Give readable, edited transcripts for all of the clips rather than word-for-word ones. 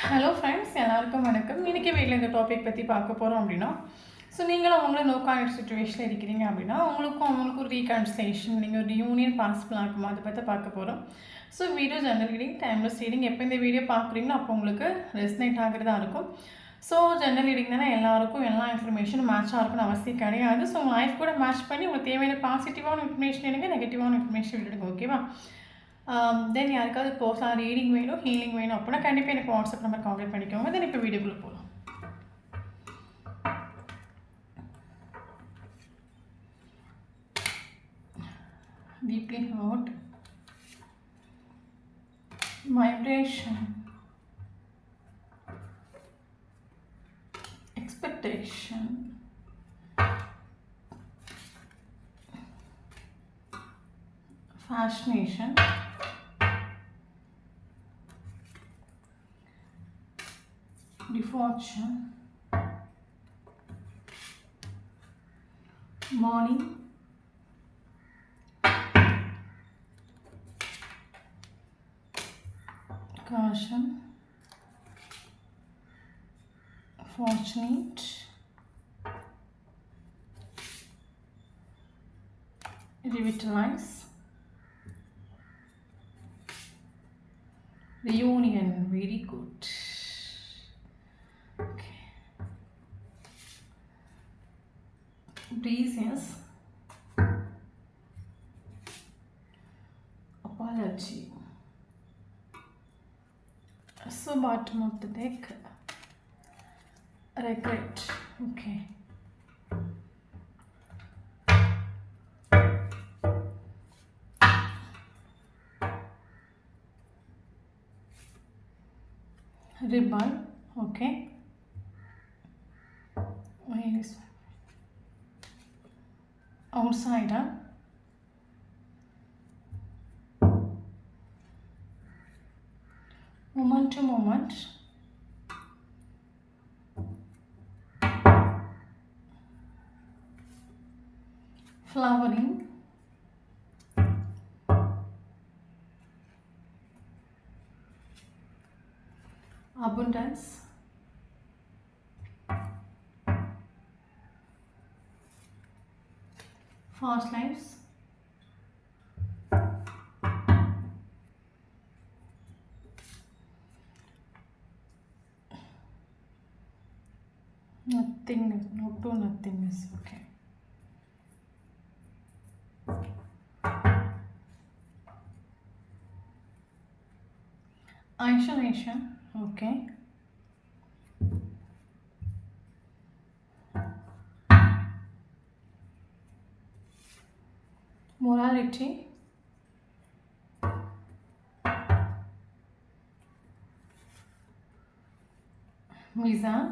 Hello friends, எல்லாருக்கும் வணக்கம். இன்றைக்கி வீட்டில் இந்த டாபிக் பற்றி பார்க்க போகிறோம் அப்படின்னா, ஸோ நீங்களும் அவங்களும் நோ கான்டெக்ட் சிச்சுவேஷனில் இருக்கிறீங்க அப்படின்னா அவங்களுக்கும் ரீகன்சிலேஷன், நீங்கள் ஒரு யூனியன் பாசிபிள் ஆகுமா அதை பற்றி பார்க்க போகிறோம். So video general reading, timeless reading, எப்போ இந்த வீடியோ பார்க்குறீங்களோ அப்போ உங்களுக்கு ரெஸ்னேட் ஆகிறதா இருக்கும். ஸோ ஜெனரல் ரீடிங் தானே, எல்லாருக்கும் எல்லா இன்ஃபர்மேஷனும் மேட்சாக இருக்குன்னு அவசியம் கிடையாது. ஸோ உங்கள் லைஃப் கூட மேட்ச் பண்ணி உங்களுக்கு தேவையான பாசிட்டிவான இன்ஃபர்மேஷன் எடுங்க, நெகட்டிவான இன்ஃபர்மேஷன் விட்டுடுங்க. ஓகேவா? தென் யாருக்காவது பர்சனல் ரீடிங் வேணும், ஹீலிங் வேணும் அப்படின்னா கண்டிப்பாக எனக்கு வாட்ஸ்அப் நம்பர் கான்டாக்ட் பண்ணிக்கோங்க. தென் இப்போ வீடியோக்குள்ளே போகலாம். Deeply hurt, vibration, expectation, fascination, devotion, morning, caution, fortunate, revitalize, reunion, very good. Okay. Reasons, apology. So bottom of the deck, regret. Okay. Rebel. Okay. Where is outsider? Moment to moment, flowering, abundance, fast lives, nothingness, no to nothingness. Okay. Isolation. Okay. Morality, mizan,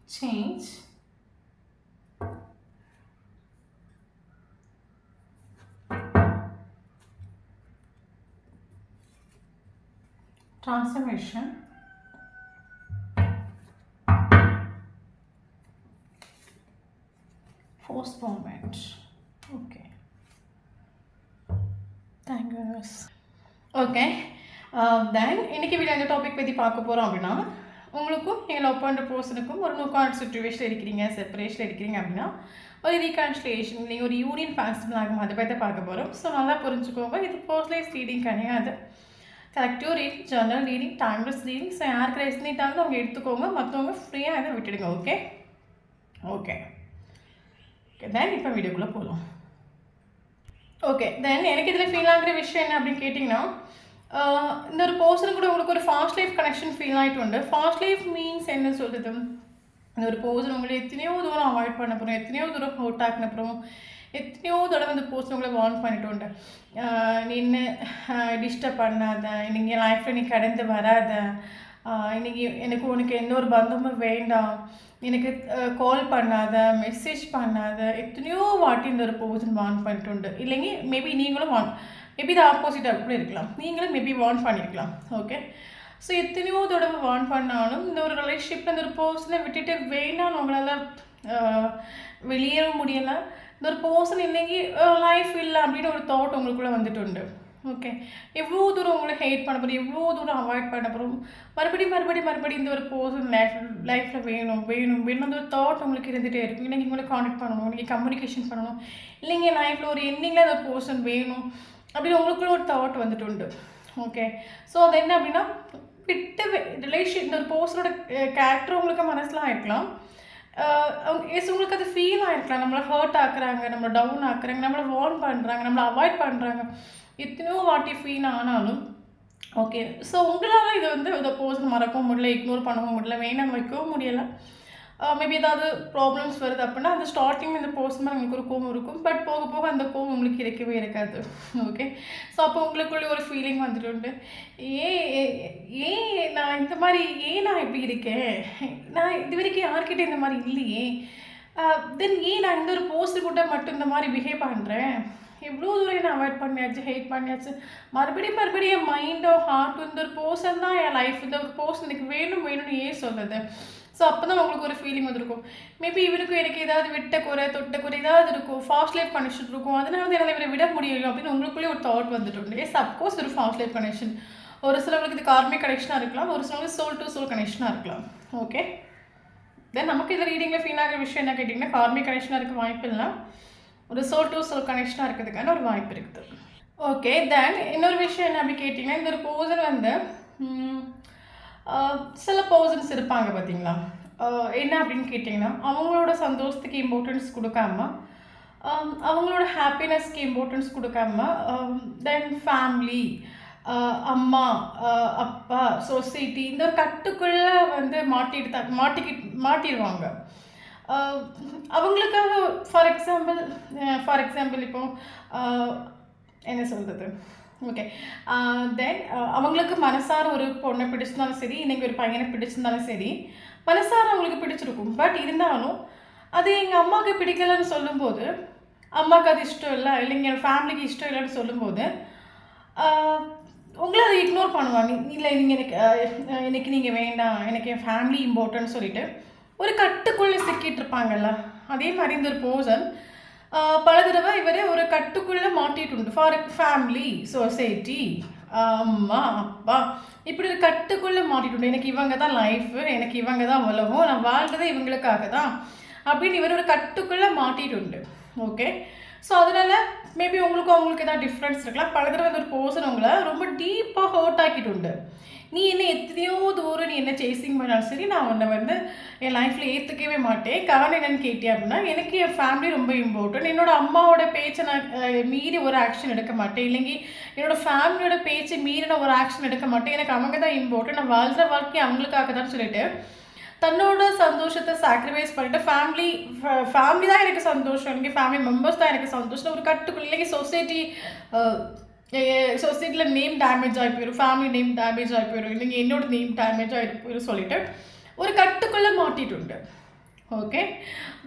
change, transformation, postponement. Okay. Thank you. Okay. Then இன்றைக்கி video இந்த topic பற்றி பார்க்க போகிறோம் அப்படின்னா, உங்களுக்கும் நீங்கள் love பண்ணுற பர்சனுக்கும் ஒரு நோ கான்டெக்ட் சிச்சுவேஷனில் இருக்கிறீங்க, செப்பரேஷனில் இருக்கிறீங்க அப்படின்னா ஒரு ரீகான்சிலேஷன், நீங்கள் ஒரு யூனியன் பாசிபிள் ஆகும் அதை பற்றி பார்க்க போகிறோம். ஸோ நல்லா புரிஞ்சுக்கோங்க, இது பர்சனலைஸ் ரீடிங் கிடையாது. Collective reading, journal reading, timeless reading. So யாருக்கு ரெஸ்னேட் ஆகுதோ அவங்க எடுத்துக்கோங்க, மற்றவங்க ஃப்ரீயாக இதை விட்டுடுங்க. ஓகே ஓகே ஓகே தென் இப்போ வீடியோக்குள்ளே போகலாம். ஓகே தென் எனக்கு இதில் ஃபீல் ஆகிற விஷயம் என்ன அப்படின்னு கேட்டிங்கன்னா, இந்த ஒரு பர்சன் கூட உங்களுக்கு ஒரு ஃபாஸ்ட் லைஃப் கனெக்ஷன் ஃபீல் ஆகிட்டு உண்டு. ஃபாஸ்ட் லைஃப் மீன்ஸ் என்ன சொல்கிறது, இந்த ஒரு பர்சன் உங்களை எத்தனையோ தூரம் அவாய்ட் பண்ண போகிறோம், எத்தனையோ தூரம் ஹர்ட் ஆக்கின அப்புறம் எத்தனையோ தடவை அந்த பர்சன் உங்களை வார்ன் பண்ணிட்டு உண்டு. நீ என்ன டிஸ்டர்ப் பண்ணாத, இன்னைக்கு என் லைஃப்பில் நீ கடந்து வராத, இன்றைக்கி உனக்கு எந்த ஒரு பந்தமும் வேண்டாம், எனக்கு கால் பண்ணாத, மெசேஜ் பண்ணாத, எத்தனையோ வாட்டி இந்த ஒரு பர்சன் வார்ன் பண்ணிட்டு உண்டு. இல்லைங்க மேபி நீங்களும் மேபி இது ஆப்போசிட்டாக கூட இருக்கலாம், நீங்களும் மேபி வார்ன் பண்ணியிருக்கலாம். ஓகே ஸோ எத்தனையோ தடவை வார்ன் பண்ணாலும் இந்த ஒரு ரிலேஷன்ஷிப்பில் இந்த ஒரு பர்சனை விட்டுட்டு வேணான்னு உங்களால் வெளியேற முடியலை, இந்த ஒரு பர்சன் இல்லைங்கி லைஃப் இல்லை அப்படின்னு ஒரு தாட் உங்களுக்குள்ளே வந்துட்டு உண்டு. ஓகே, எவ்வளோ தூரம் உங்களை ஹேட் பண்ண போகிறோம், எவ்வளோ தூரம் அவாய்ட் பண்ண போகிறோம், மறுபடியும் இந்த ஒரு பர்சன் லைஃப்பில் வேணும் வேணும் வேணும் அந்த ஒரு தாட் உங்களுக்கு இருந்துகிட்டே இருக்கும். இன்றைக்கி உங்களை கான்டெக்ட் பண்ணணும், நீங்கள் கம்யூனிகேஷன் பண்ணணும், இல்லைங்க லைஃப்பில் ஒரு எண்டிங்கில் அந்த பர்சன் வேணும் அப்படின்னு உங்களுக்குள்ள ஒரு தாட் வந்துட்டு உண்டு. ஓகே, ஸோ அது என்ன அப்படின்னா விட்டு ரிலேஷன் இந்த ஒரு பர்சனோட கேரக்டர் உங்களுக்கு மனசில் ஆகிருக்கலாம். உங்களுக்கு அது ஃபீல் ஆகிருக்கலாம், நம்மளை ஹர்ட் ஆக்குறாங்க, நம்மளை டவுன் ஆக்குறாங்க, நம்மளை வார்ன் பண்ணுறாங்க, நம்மளை அவாய்ட் பண்ணுறாங்க, எத்தனையோ வாட்டி ஃபீல் ஆனாலும். ஓகே, ஸோ உங்களால் இதை இந்த பர்சன் மறக்கவும் முடியல, இக்னோர் பண்ணவும் முடியல, வேணாம் வைக்கவும் முடியலை. மேபி ஏதாவது ப்ராப்ளம்ஸ் வருது அப்படின்னா அந்த ஸ்டார்டிங் இந்த பர்சன் மேலே உங்களுக்கு ஒரு கோவம் இருக்கும். பட் போக போக அந்த கோவம் உங்களுக்கு இருக்கவே இருக்காது. ஓகே, ஸோ அப்போ உங்களுக்குள்ளே ஒரு ஃபீலிங் வந்துட்டு உண்டு, ஏன் நான் இந்த மாதிரி, ஏன் நான் இப்படி இருக்கேன், நான் இது வரைக்கும் யார்கிட்ட இந்த மாதிரி இல்லையே, தென் ஏன் நான் இந்த ஒரு போஸ்ட் கூட மட்டும் இந்த மாதிரி பிஹேவ் பண்ணுறேன், எவ்வளோ தூரம் நான் அவாய்ட் பண்ணியாச்சு, ஹேட் பண்ணியாச்சு, மறுபடியும் என் மைண்டோ ஹார்ட்டும் இந்த ஒரு பர்சன் தான் என் லைஃப், இந்த ஒரு பர்சன் எனக்கு வேணும்னு ஏன் சொல்லுது. ஸோ அப்போ தான் உங்களுக்கு ஒரு ஃபீலிங் வந்துருக்கும், மேபி இவருக்கும் எனக்கு ஏதாவது விட்ட குறை தொட்ட குறை ஏதாவது இருக்கும், ஃபாஸ்ட் லைஃப் கனெக்ஷன் இருக்கும், அதனால வந்து என்னால் இவரை விட முடியும் அப்படின்னு உங்களுக்குள்ளே ஒரு தாட் வந்துட்டு. எஸ், அப்கோர்ஸ் ஒரு ஃபாஸ்ட் லைஃப் கனெக்ஷன், ஒரு சிலவங்களுக்கு இது கார்மிக் கனெக்ஷனாக இருக்கலாம், ஒரு சிலவங்களுக்கு சோல் டு சோல் கனெக்ஷனாக இருக்கலாம். ஓகே, தென் நமக்கு இதில் ரீடிங்கில் ஃபீல் ஆகிற விஷயம் என்ன கேட்டிங்கன்னா, கார்மிக் கனெக்ஷனாக இருக்க வாய்ப்பு இல்லை, ஒரு சோல் டு சோல் கனெக்ஷனாக இருக்கிறதுக்கான ஒரு வாய்ப்பு இருக்குது. ஓகே, தென் இன்னொரு விஷயம் என்ன அப்படி கேட்டிங்கன்னா, இந்த ஒரு பர்சன் வந்து சில பர்சன்ஸ் இருப்பாங்க பார்த்தீங்களா, என்ன அப்படின்னு கேட்டிங்கன்னா அவங்களோட சந்தோஷத்துக்கு இம்பார்ட்டன்ஸ் கொடுக்காம, அவங்களோட ஹாப்பினஸ்க்கு இம்பார்ட்டன்ஸ் கொடுக்காம, தென் ஃபேமிலி, அம்மா, அப்பா, சொசைட்டி இந்த ஒரு கட்டுக்குள்ளே வந்து மாட்டிடுவாங்க. அவங்களுக்காக ஃபார் எக்ஸாம்பிள் இப்போ என்ன சொல்கிறது, ஓகே, தென் அவங்களுக்கு மனசார ஒரு பொண்ணை பிடிச்சிருந்தாலும் சரி, இன்றைக்கி ஒரு பையனை பிடிச்சிருந்தாலும் சரி, மனசார அவங்களுக்கு பிடிச்சிருக்கும். பட் இருந்தாலும் அது எங்கள் அம்மாவுக்கு பிடிக்கலன்னு சொல்லும்போது, அம்மாவுக்கு அது இஷ்டம் இல்லை, இல்லைங்க என் ஃபேமிலிக்கு இஷ்டம் இல்லைன்னு சொல்லும்போது உங்களை அதை இக்னோர் பண்ணுவாங்க. இல்லை, நீங்கள் எனக்கு நீங்கள் வேண்டாம், எனக்கு என் ஃபேமிலி இம்பார்ட்டன்ட் சொல்லிட்டு ஒரு கட்டுக்குள்ளே சிக்கிட்டு இருப்பாங்கல்ல, அதே மாதிரி இந்த ஒரு பர்சன் பல தடவை இவரே ஒரு கட்டுக்குள்ளே மாட்டிட்டு உண்டு. ஃபார் ஃபேமிலி, சொசைட்டி, அம்மா, அப்பா, இப்படி ஒரு கட்டுக்குள்ளே மாட்டிட்டு உண்டு. எனக்கு இவங்க தான் லைஃபு, எனக்கு இவங்க தான் உலகம், நான் வாழ்றதே இவங்களுக்காக தான் அப்படின்னு இவர் ஒரு கட்டுக்குள்ளே மாட்டிட்டு உண்டு. ஓகே, ஸோ அதனால் மேபி அவங்களுக்கு ஏதாவது டிஃப்ரென்ஸ் இருக்கலாம். பல தடவை அந்த ஒரு பர்சன் உங்களை ரொம்ப டீப்பாக ஹர்ட் ஆக்கிட்டு உண்டு. நீ என்ன எத்தனையோ தூரம் நீ என்ன சேசிங் பண்ணாலும் சரி, நான் உன்னை வந்து என் லைஃப்பில் ஏற்றுக்கவே மாட்டேன். காரணம் என்னென்னு கேட்டேன் அப்படின்னா, எனக்கு என் ஃபேமிலி ரொம்ப இம்பார்ட்டன்ட், என்னோடய அம்மாவோட பேச்சை நான் மீறி ஒரு ஆக்ஷன் எடுக்க மாட்டேன், இல்லைங்க என்னோடய ஃபேமிலியோட பேச்சை மீறி நான் ஒரு ஆக்ஷன் எடுக்க மாட்டேன், எனக்கு அவங்க தான் இம்பார்ட்டன்ட், நான் வாழ்கிற வாழ்க்கை அவங்களுக்காக தான் சொல்லிட்டு தன்னோட சந்தோஷத்தை சாக்ரிஃபைஸ் பண்ணிட்டு ஃபேமிலி தான் எனக்கு சந்தோஷம், எனக்கு ஃபேமிலி மெம்பர்ஸ் தான் எனக்கு சந்தோஷம், ஒரு கட்டுக்குள்ள இல்லைங்க சொசைட்டியில் நேம் டேமேஜ் ஆகி போயிடும், ஃபேமிலி நேம் டேமேஜ் ஆகி போயிடும், இல்லைங்க என்னோட நேம் டேமேஜ் ஆகிட்டு போயிடும் சொல்லிட்டு ஒரு கட்டுக்குள்ளே மாட்டிட்டு உண்டு. ஓகே,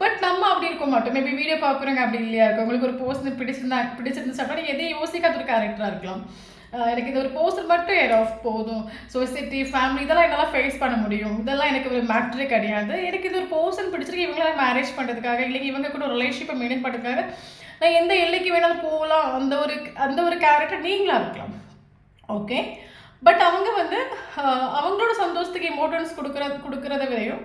பட் நம்ம அப்படி இருக்க மாட்டோம். மேபி வீடியோ பார்க்குறவங்க அப்படி இல்லையா இருக்கும், உங்களுக்கு ஒரு பர்சன் பிடிச்சிருந்துச்சு அப்படின்னா நீங்கள் எதையும் யோசிக்காத ஒரு கேரக்டராக இருக்கலாம். எனக்கு இது ஒரு பர்சன் மட்டும் ஏர் ஆஃப் போதும், சொசைட்டி, ஃபேமிலி இதெல்லாம் என்னால் ஃபேஸ் பண்ண முடியும், இதெல்லாம் எனக்கு ஒரு மேட்ரே கிடையாது, எனக்கு இது ஒரு பர்சன் பிடிச்சிருக்கு, இவங்கள மேரேஜ் பண்ணுறதுக்காக, இல்லைங்க இவங்க கூட ஒரு ரிலேஷன்ஷிப்பை மெயின்டைன் பண்ணுறதுக்காக நான் எந்த எல்லைக்கு வேணாலும் போகலாம், அந்த ஒரு கேரக்டர் நீங்களாக இருக்கலாம். ஓகே, பட் அவங்க வந்து அவங்களோட சந்தோஷத்துக்கு இம்பார்ட்டன்ஸ் கொடுக்குறத விடையும்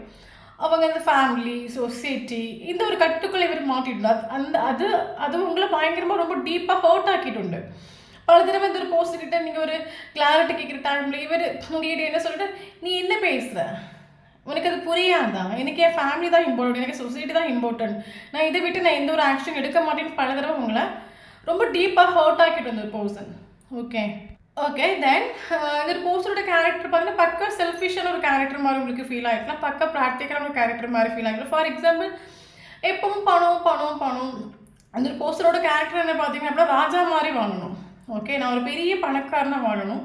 அவங்க இந்த ஃபேமிலி, சொசைட்டி இந்த ஒரு கட்டுக்குள்ளே இவர் மாட்டிட்டு அது உங்களை பயங்கரமாக ரொம்ப டீப்பாக ஹர்ட் ஆக்கிட்டு உண்டு. பல தடவை இந்த ஒரு போஸ்ட்கிட்ட நீங்கள் ஒரு கிளாரிட்டி கேட்குற டைமில் இவர் உங்ககிட்ட என்ன சொல்லிட்டு, நீ என்ன பேசுகிற, உனக்கு அது புரியாதா, எனக்கு என் ஃபேமிலி தான் இம்பார்ட்டன்ட், எனக்கு சொசைட்டி தான் இம்பார்ட்டன்ட், நான் இதை விட்டு நான் எந்த ஒரு ஆக்ஷன் எடுக்க மாட்டேன்னு பல தடவை உங்களை ரொம்ப டீப்பாக ஹர்ட் ஆக்கிட்டு வந்த பர்சன். ஓகே, தென் இந்த பர்சனோட கேரக்டர் பார்த்தீங்கன்னா பக்கா செல்ஃபிஷான ஒரு கேரக்டர் மாதிரி உங்களுக்கு ஃபீல் ஆகிருக்கலாம், பக்கா ப்ராக்டிக்கலான ஒரு கேரக்டர் மாதிரி ஃபீல் ஆகிருக்கலாம். ஃபார் எக்ஸாம்பிள் எப்பவும் பணம் அந்த ஒரு பர்சனோட கேரக்டர் என்ன பார்த்தீங்கன்னா அப்படின்னா ராஜா மாதிரி வாங்கணும். ஓகே, நான் ஒரு பெரிய பணக்காரனாக வாழணும்,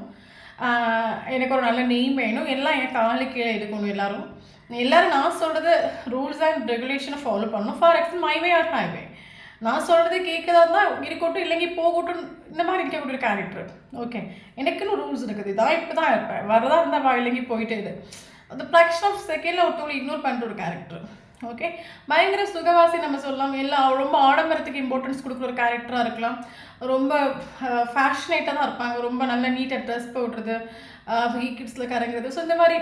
எனக்கு ஒரு நல்ல நேம் வேணும், எல்லாம் என் காலு கீழே இருக்கணும், எல்லோரும் நான் சொல்கிறது ரூல்ஸ் அண்ட் ரெகுலேஷனை ஃபாலோ பண்ணணும். For example my way or highway, நான் சொல்கிறது கேட்குறதா தான் இருக்கட்டும், இல்லைங்க போகட்டும், இந்த மாதிரி இருக்கக்கூடிய ஒரு கேரக்டர். ஓகே, எனக்குன்னு ரூல்ஸ் இருக்குது, இதான் இப்போ தான் இருப்பேன், வரதா இருந்தால் இல்லைங்க போயிட்டு இது அந்த ஃப்ராக்ஷன் ஆஃப் செகண்டில் ஒருத்தவங்களை இக்னோர் பண்ணுற ஒரு கேரக்டர். ஓகே, பயங்கர சுகவாசி நம்ம சொல்லலாம். எல்லாம் ரொம்ப ஆடம்பரத்துக்கு இம்பார்ட்டன்ஸ் கொடுக்குற ஒரு கேரக்டராக இருக்கலாம். ரொம்ப ஃபேஷனேட்டாக தான் இருப்பாங்க. ரொம்ப நல்ல நீட்டாக ட்ரெஸ் போடுறது, கிட்ஸில் கறங்குறது. ஸோ இந்த மாதிரி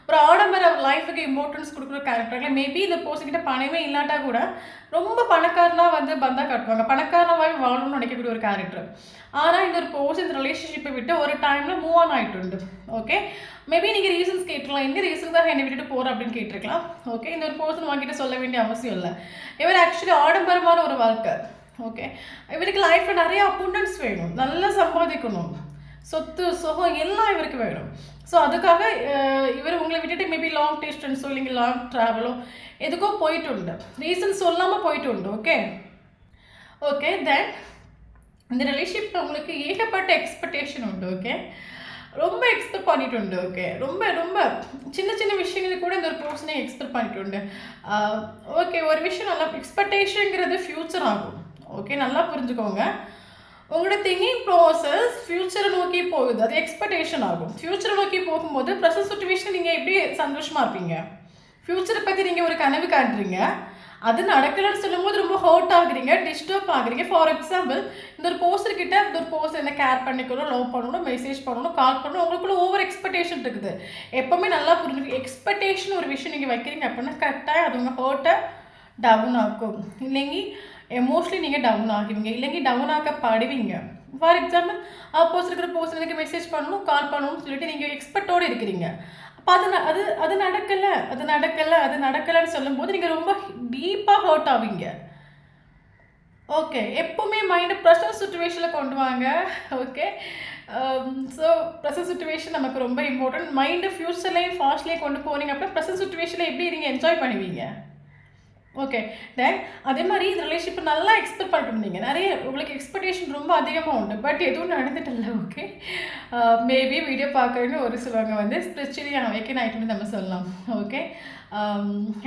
ஒரு ஆடம்பர லைஃபுக்கு இம்பார்ட்டன்ஸ் கொடுக்குற கேரக்டர். மேபி இந்த பர்சன்கிட்ட பணமே இல்லாட்டா கூட ரொம்ப பணக்காரனாக வந்து பந்தா காட்டுவாங்க, பணக்காரனாக வாழணும்னு நினைக்கக்கூடிய ஒரு கேரக்டர். ஆனால் இந்த ஒரு பர்சன் இந்த ரிலேஷன்ஷிப்பை விட்டு ஒரு டைமில் மூவ் ஆன் ஆகிட்டு. ஓகே, மேபி நீங்கள் ரீசன்ஸ் கேட்டுக்கலாம், எந்த ரீசன்ஸாக என்னை விட்டுட்டு போகிற அப்படின்னு கேட்டிருக்கலாம். ஓகே, இந்த ஒரு பர்சன் வாங்கிட்ட சொல்ல வேண்டிய அவசியம் இல்லை. இவர் ஆக்சுவலி ஆடம்பரமான ஒரு வாழ்க்கை. ஓகே, இவருக்கு லைஃப்பில் நிறைய அபண்டன்ஸ் வேணும், நல்லா சம்பாதிக்கணும், சொத்து சுகம் எல்லாம் இவருக்கு வேணும். ஸோ அதுக்காக இவர் உங்களை விட்டுட்டு மேபி லாங் டிஸ்டன்ஸோ இல்லைங்க லாங் ட்ராவலோ எதுக்கோ போயிட்டு உண்டு, ரீசன் சொல்லாமல் போயிட்டு உண்டு. ஓகே ஓகே தென் இந்த ரிலேஷன்ஷிப்பில் உங்களுக்கு ஏகப்பட்ட எக்ஸ்பெக்டேஷன் உண்டு. ஓகே, ரொம்ப எக்ஸ்பெக்ட் பண்ணிட்டு உண்டு. ஓகே, ரொம்ப ரொம்ப சின்ன சின்ன விஷயங்களுக்கு கூட இந்த ஒரு பர்சனை எக்ஸ்பெக்ட் பண்ணிட்டு உண்டு. ஓகே, ஒரு விஷயம் நல்லா எக்ஸ்பெக்டேஷனுங்கிறது ஃப்யூச்சர் ஆகும். ஓகே, நல்லா புரிஞ்சுக்கோங்க. உங்களோட திங்கிங் ப்ராசஸ் ஃப்யூச்சரை நோக்கி போகுது, அது எக்ஸ்பெக்டேஷன் ஆகும். ஃப்யூச்சரை நோக்கி போகும்போது ப்ரெசன்ட் சுச்சுவேஷன் நீங்கள் எப்படி சந்தோஷமாக இருப்பீங்க? ஃப்யூச்சரை பற்றி நீங்கள் ஒரு கனவு காட்டுறீங்க, அது நடக்கலன்னு சொல்லும் போது ரொம்ப ஹர்ட் ஆகுறீங்க, டிஸ்டர்ப் ஆகுறீங்க. ஃபார் எக்ஸாம்பிள், இந்த ஒரு போஸ்டர்கிட்ட இந்த ஒரு போஸ்டர் என்ன கேர் பண்ணிக்கணும், லவ் பண்ணணும், மெசேஜ் பண்ணணும், கால் பண்ணணும், உங்களுக்குள்ள ஓவர் எக்ஸ்பெக்டேஷன் இருக்குது. எப்போவுமே நல்லா புரிஞ்சுருக்கு, எக்ஸ்பெக்டேஷன் ஒரு விஷயம் நீங்கள் வைக்கிறீங்க அப்படின்னா கரெக்டாக அது உங்கள் ஹர்ட்டை டவுன் ஆகும், இல்லைங்க எமோஷ்னலி நீங்கள் டவுன் ஆகுவீங்க, இல்லைங்க டவுன் ஆக்கப்படுவீங்க. ஃபார் எக்ஸாம்பிள், அப்போஸ் இருக்கிற பர்சனுக்கு மெசேஜ் பண்ணணும், கால் பண்ணணும்னு சொல்லிட்டு நீங்கள் எக்ஸ்பெக்டோடு இருக்கிறீங்க. அப்போ அது நடக்கலைன்னு சொல்லும்போது நீங்கள் ரொம்ப டீப்பாக ஹர்ட் ஆவீங்க. ஓகே, எப்போவுமே மைண்டை ப்ரெசன்ட் சுச்சுவேஷனில் கொண்டு வாங்க. ஓகே, ஸோ ப்ரெசன்ட் சுச்சுவேஷன் நமக்கு ரொம்ப இம்பார்ட்டன்ட். மைண்டை ஃப்யூச்சர்லேயும் ஃபாஸ்ட்லேயும் கொண்டு போனீங்க அப்படின்னா ப்ரெசன்ட் சுச்சுவேஷனில் எப்படி நீங்கள் என்ஜாய் பண்ணுவீங்க? ஓகே, தென் அதே மாதிரி இந்த ரிலேஷன்ஷிப்பை நல்லா எக்ஸ்பெக்ட் பண்ணிட்டு இருந்தீங்க, நிறைய உங்களுக்கு எக்ஸ்பெக்டேஷன் ரொம்ப அதிகமாக உண்டு, பட் எதுவும் நடந்துட்டு இல்லை. ஓகே, மேபி வீடியோ பார்க்குறேன்னு ஒரு சிலவங்க வந்து ஸ்பிரிச்சுவலி அவேக்கன் ஆகிட்டுன்னு நம்ம சொல்லலாம். ஓகே,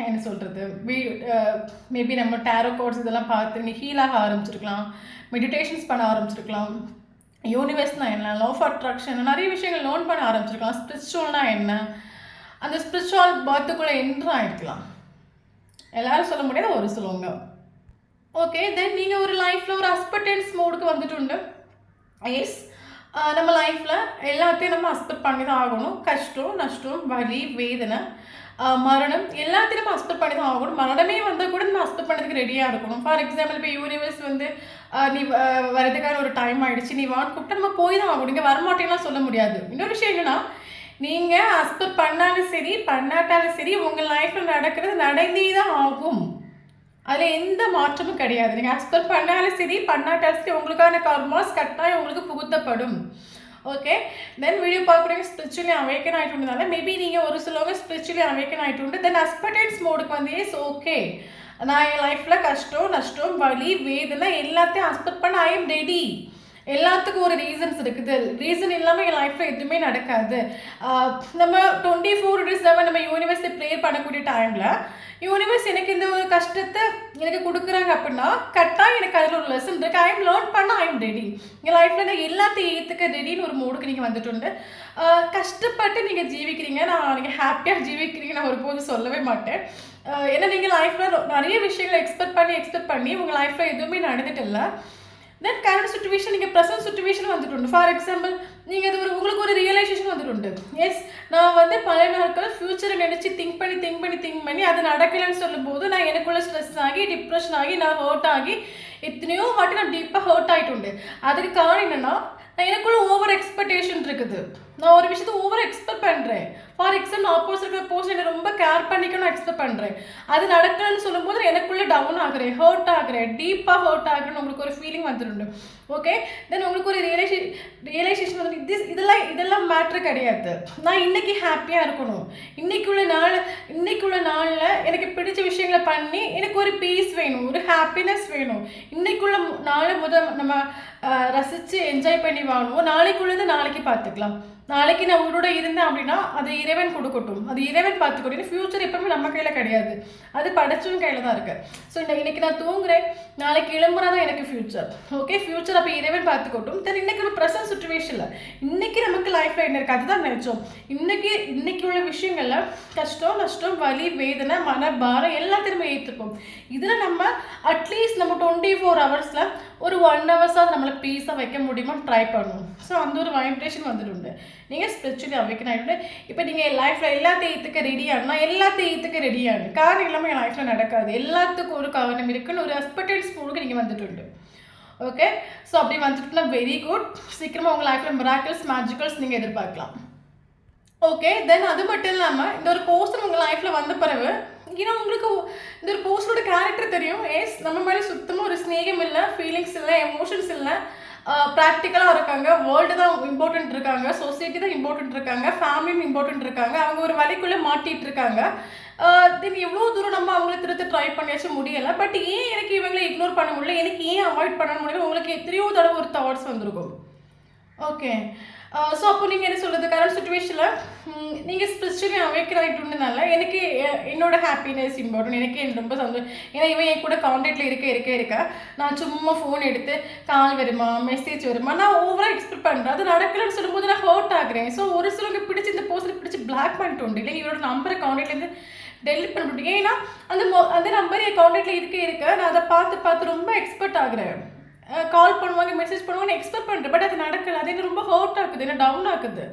என்ன சொல்கிறது, மேபி நம்ம டேரோ கார்ட்ஸ் இதெல்லாம் பார்த்து நீ ஹீலாக ஆரம்பிச்சிருக்கலாம், மெடிடேஷன்ஸ் பண்ண ஆரம்பிச்சிருக்கலாம், யூனிவர்ஸ்னா என்ன, லா ஆஃப் அட்ராக்ஷன், நிறைய விஷயங்கள் லேர்ன் பண்ண ஆரம்பிச்சிருக்கலாம், ஸ்பிரிச்சுவல்னா என்ன, அந்த ஸ்பிரிச்சுவல் பர்த்துக்குள்ளே என்ட்ரு ஆகிருக்கலாம். எல்லாரும் சொல்ல முடியாது, ஒரு சொல்லுவாங்க. ஓகே, தென் நீங்கள் ஒரு லைஃப்பில் ஒரு அஸ்பெக்டன்ஸ் மோடுக்கு வந்துட்டு உண்டு. எஸ், நம்ம லைஃப்பில் எல்லாத்தையும் நம்ம அஸ்பெக்ட் பண்ணி தான் ஆகணும். கஷ்டம், நஷ்டம், வலி, வேதனை, மரணம் எல்லாத்தையும் நம்ம அஸ்பெக்ட் பண்ணி தான் ஆகணும். மரணமே வந்தால் கூட நம்ம அஸ்பெக்ட் பண்ணதுக்கு ரெடியாக இருக்கணும். ஃபார் எக்ஸாம்பிள், இப்போ யூனிவர்ஸ் வந்து நீ வரதுக்கான ஒரு டைம் ஆகிடுச்சு, நீ வாட் கூப்பிட்டா நம்ம போய் தான் ஆகணும், நீங்கள் வரமாட்டேங்கலாம் சொல்ல முடியாது. இன்னொரு விஷயம் என்னென்னா, நீங்கள் அஸ்பெக்ட் பண்ணாலும் சரி பண்ணாட்டாலும் சரி உங்கள் லைஃப்பில் நடக்கிறது நடந்தே தான் ஆகும், அதில் எந்த மாற்றமும் கிடையாது. நீங்கள் அக்செப்ட் பண்ணாலும் சரி பண்ணாட்டாலும் சரி உங்களுக்கான கர்மாஸ் கட்டாயம் உங்களுக்கு புகுத்தப்படும். ஓகே, தென் வீடியோ பார்க்குறவங்க ஸ்பிரிச்சுவலி அவேக்கன் ஆகிட்டு இருந்தனால மேபி நீங்கள் ஒரு சிலவங்க ஸ்பிரிச்சுவலி அவேக்கன் ஆகிட்டு உண்டு. தென் அஸ்பெக்டன்ஸ் மோடுக்கு வந்து எஸ் ஓகே, நான் என் லைஃப்பில் கஷ்டம், நஷ்டம், வலி, வேதனை எல்லாத்தையும் அக்செப்ட் பண்ண ஐ எம் ரெடி. எல்லாத்துக்கும் ஒரு ரீசன்ஸ் இருக்குது, ரீசன் இல்லாமல் என் லைஃப்பில் எதுவுமே நடக்காது. நம்ம 24/7 நம்ம யூனிவர்ஸை ப்ரேயர் பண்ணக்கூடிய டைமில் யூனிவர்ஸ் எனக்கு இந்த ஒரு கஷ்டத்தை எனக்கு கொடுக்குறாங்க அப்படின்னா கரெக்டாக எனக்கு அதில் ஒரு லெசன் இருக்குது, ஐ எம் லேர்ன் பண்ண ஐ எம் ரெடி. எங்கள் லைஃப்பில் நான் எல்லாத்தையும் ஏற்றுக்க ரெடின்னு ஒரு மோடுக்கு நீங்கள் வந்துட்டு உண்டு. கஷ்டப்பட்டு நீங்கள் ஜீவிக்கிறீங்க, நீங்கள் ஹாப்பியாக ஜீவிக்கிறீங்க நான் ஒருபோது சொல்லவே மாட்டேன். ஏன்னா நீங்கள் லைஃப்பில் நிறைய விஷயங்களை எக்ஸ்பெக்ட் பண்ணி உங்கள் லைஃப்பில் எதுவுமே நடந்துட்டு இல்லை. தென் கரண்ட் சுச்சுவேஷன் நீங்கள் ப்ரெசன்ட் சுச்சுவேஷன் வந்துட்டு உண்டு. ஃபார் எக்ஸாம்பிள், நீங்கள் அது உங்களுக்கு ஒரு ரியலைசேஷன் வந்துட்டு உண்டு. எஸ், நான் வந்து பல நாட்கள் ஃப்யூச்சரை நினச்சி திங்க் பண்ணி அது நடக்கலைன்னு சொல்லும்போது நான் எனக்குள்ள ஸ்ட்ரெஸ் ஆகி டிப்ரெஷன் ஆகி நான் ஹர்ட் ஆகி எத்தனையோ வாட்டி நான் டீப்பாக ஹர்ட் ஆகிட்டு உண்டு. அதுக்கு காரணம் என்னென்னா எனக்குள்ள ஓவர் எக்ஸ்பெக்டேஷன் இருக்குது, நான் ஒரு விஷயத்தை ஓவர் எக்ஸ்பெக்ட் பண்ணுறேன். ஃபார் எக்ஸாம்பிள், ஆப்போசிட் இருக்கிற பர்சன் என்னை ரொம்ப கேர் பண்ணிக்கணும் எக்ஸ்பெக்ட் பண்ணுறேன், அது நடக்கணும்னு சொல்லும்போது எனக்குள்ளே டவுன் ஆகுறேன், ஹர்ட் ஆகுறேன், டீப்பாக ஹர்ட் ஆகுறேன்னு உங்களுக்கு ஒரு ஃபீலிங் வந்துடும். ஓகே, தென் உங்களுக்கு ஒரு ரியலைசேஷன் வந்து இதெல்லாம் மேட்ரு கிடையாது. நான் இன்னைக்கு ஹாப்பியாக இருக்கணும், இன்னைக்குள்ள நாளில் எனக்கு பிடிச்ச விஷயங்களை பண்ணி எனக்கு ஒரு பீஸ் வேணும், ஒரு ஹாப்பினஸ் வேணும். இன்னைக்குள்ள நாள் நம்ம ரசித்து என்ஜாய் பண்ணி வாழுவோம். நாளைக்குள்ளது நாளைக்கு பார்த்துக்கலாம். நாளைக்கு நான் உங்களோட இருந்தேன் அப்படின்னா அது இறைவன் கொடுக்கட்டும், அது இறைவன் பார்த்துக்கட்டும். ஃப்யூச்சர் எப்பவுமே நம்ம கையில் கிடையாது, அது படைச்சவங்க கையில் தான் இருக்குது. ஸோ இன்னைக்கு நான் தூங்குறேன், நாளைக்கு எழும்புனா தான் எனக்கு ஃப்யூச்சர். ஓகே, ஃப்யூச்சர் அப்போ இறைவன் பார்த்துக்கட்டும். தென் இன்னைக்கு ஒரு ப்ரெசன்ட் சுச்சுவேஷனில் இன்னைக்கு நமக்கு லைஃப்பில் என்ன இருக்குது அதுதான் நினைச்சோம். இன்னைக்கு உள்ள விஷயங்கள்ல கஷ்டம், நஷ்டம், வலி, வேதனை, மன பாரம் எல்லாத்தையுமே ஏற்றுப்போம். இதில் நம்ம அட்லீஸ்ட் நம்ம 24 ஹவர்ஸில் ஒரு 1 ஹவர்ஸாவது நம்மளை பீஸாக வைக்க முடியுமா ட்ரை பண்ணுவோம். ஸோ அந்த ஒரு வைப்ரேஷன் வந்துட்டு நீங்கள் ஸ்பிரிச்சுவலி அவைக்கன் ஆகிட்டு இப்போ நீங்கள் லைஃப்பில் எல்லாத்தையும் ஏற்றுக்க ரெடியானா எல்லாத்தையும் ஏற்றுக்க ரெடியானு. காரணம் இல்லாமல் என் லைஃப்பில் நடக்காது, எல்லாத்துக்கும் ஒரு காரணம் இருக்குன்னு ஒரு எக்ஸ்பெக்டன்ஸ் மூடுக்கு நீங்கள் வந்துட்டு. ஓகே, ஸோ அப்படி வந்துட்டுனா வெரி குட். சீக்கிரமாக உங்கள் லைஃப்பில் மிராக்கிள்ஸ், மேஜிக்கல்ஸ் நீங்கள் எதிர்பார்க்கலாம். ஓகே, தென் அது மட்டும் இல்லாமல் இந்த ஒரு போஸ்டர் உங்கள் லைஃப்பில் வந்த பிறகு ஏன்னா உங்களுக்கு இந்த ஒரு போஸ்டரோட கேரக்டர் தெரியும். ஏஸ் நம்ம மேலே சுத்தமாக ஒரு ஸ்நேகம் இல்லை, ஃபீலிங்ஸ் இல்லை, எமோஷன்ஸ் இல்லை, ப்ராக்டிக்கலாக இருக்காங்க, வேர்ல்டு தான் இம்பார்ட்டன்ட் இருக்காங்க, சொசைட்டி தான் இம்பார்ட்டன்ட் இருக்காங்க, ஃபேமிலியும் இம்பார்ட்டன்ட் இருக்காங்க. அவங்க ஒரு வலைக்குள்ளே மாட்டிகிட்டு இருக்காங்க. தென் எவ்வளோ தூரம் நம்ம அவங்கள திருத்த ட்ரை பண்ணியாச்சும் முடியலை. பட் ஏன் எனக்கு இவங்களை இக்னோர் பண்ண முடியல, எனக்கு ஏன் அவாய்ட் பண்ண முடியல, உங்களுக்கு எத்தனையோ தடவை ஒரு தாட்ஸ் வந்திருக்கும். ஓகே, ஸோ அப்போ நீங்கள் என்ன சொல்கிறது, கரண்ட் சுச்சுவேஷனில் நீங்கள் ஸ்பிரிச்சுவலி அவேக்கன் ஆகிட்டுனால எனக்கு என்னோட ஹாப்பினஸ் இம்பார்ட்டன்ட், எனக்கு ரொம்ப சந்தோஷம். ஏன்னா இவன் என் கூட கான்டாக்டில் இருக்க நான் சும்மா ஃபோன் எடுத்து கால் வருமா, மெசேஜ் வருமா, நான் ஓவராக எக்ஸ்பெக்ட் பண்ணுறேன். அது நடக்கலன்னு சொல்லும்போது நான் ஹர்ட் ஆகுறேன். ஸோ ஒரு சிலருக்கு பிடிச்சி இந்த போஸ்ட்டில் பிடிச்சி பிளாக் பண்ணிட்டு உண்டு, இல்லைங்க இவரோட நம்பரை கான்டாக்ட்லேருந்து டெலிட் பண்ணிவிட்டு. ஏன்னா அந்த நம்பர் என் கான்டாக்டில் இருக்க நான் அதை பார்த்து ரொம்ப எக்ஸ்பெக்ட் ஆகுறேன். கால் பண்ணுவாங்க, மெசேஜ் பண்ணுவாங்க, எக்ஸ்பெக்ட் பண்ணுறேன். பட் அது நடக்கலை. அது என்ன ரொம்ப ஹர்ட் ஆகுது, என்ன டவுன் ஆகுது,